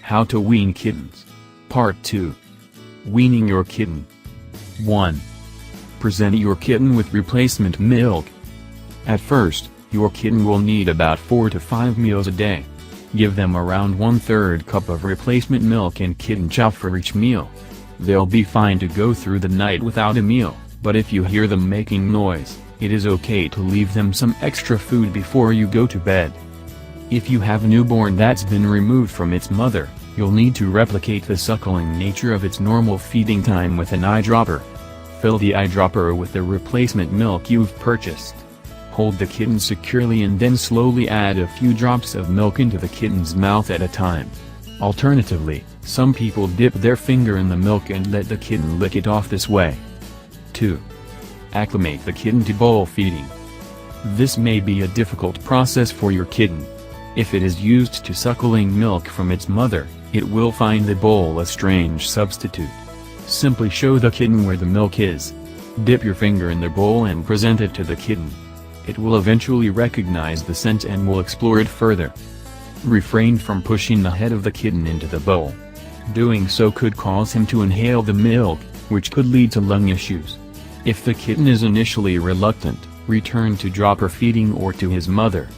How to wean kittens. Part 2. Weaning your kitten. 1. Present your kitten with replacement milk. At first, your kitten will need about 4 to 5 meals a day. Give them around 1/3 cup of replacement milk and kitten chow for each meal. They'll be fine to go through the night without a meal, but if you hear them making noise, it is okay to leave them some extra food before you go to bed. If you have a newborn that's been removed from its mother, you'll need to replicate the suckling nature of its normal feeding time with an eyedropper. Fill the eyedropper with the replacement milk you've purchased. Hold the kitten securely and then slowly add a few drops of milk into the kitten's mouth at a time. Alternatively, some people dip their finger in the milk and let the kitten lick it off this way. 2. Acclimate the kitten to bowl feeding. This may be a difficult process for your kitten. If it is used to suckling milk from its mother, it will find the bowl a strange substitute. Simply show the kitten where the milk is. Dip your finger in the bowl and present it to the kitten. It will eventually recognize the scent and will explore it further. Refrain from pushing the head of the kitten into the bowl. Doing so could cause him to inhale the milk, which could lead to lung issues. If the kitten is initially reluctant, return to dropper feeding or to his mother.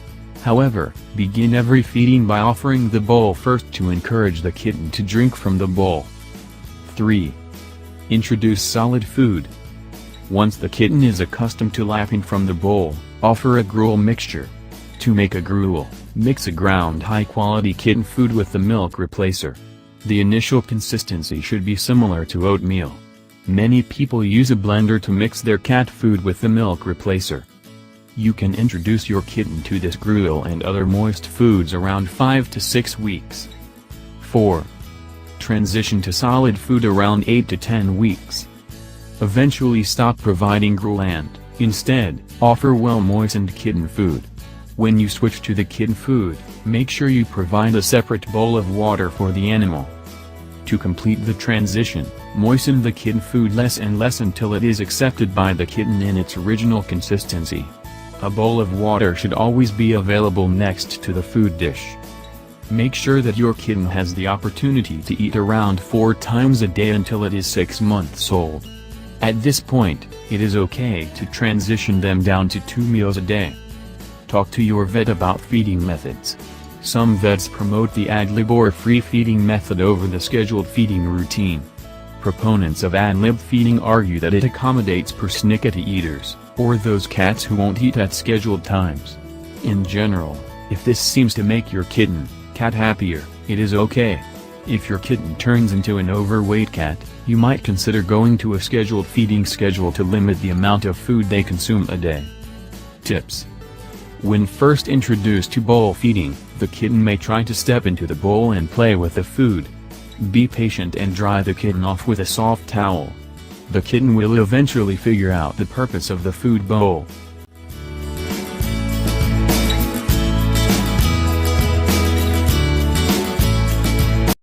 However, begin every feeding by offering the bowl first to encourage the kitten to drink from the bowl. 3. Introduce solid food. Once the kitten is accustomed to lapping from the bowl, offer a gruel mixture. To make a gruel, mix a ground high-quality kitten food with the milk replacer. The initial consistency should be similar to oatmeal. Many people use a blender to mix their cat food with the milk replacer. You can introduce your kitten to this gruel and other moist foods around 5 to 6 weeks. 4. Transition to solid food around 8 to 10 weeks. Eventually stop providing gruel and, instead, offer well-moistened kitten food. When you switch to the kitten food, make sure you provide a separate bowl of water for the animal. To complete the transition, moisten the kitten food less and less until it is accepted by the kitten in its original consistency. A bowl of water should always be available next to the food dish. Make sure that your kitten has the opportunity to eat around 4 times a day until it is 6 months old. At this point, it is okay to transition them down to 2 meals a day. Talk to your vet about feeding methods. Some vets promote the ad lib or free feeding method over the scheduled feeding routine. Proponents of ad lib feeding argue that it accommodates persnickety eaters, or those cats who won't eat at scheduled times. In general, if this seems to make your cat happier, it is okay. If your kitten turns into an overweight cat, you might consider going to a scheduled feeding schedule to limit the amount of food they consume a day. Tips. When first introduced to bowl feeding, the kitten may try to step into the bowl and play with the food. Be patient and dry the kitten off with a soft towel. The kitten will eventually figure out the purpose of the food bowl.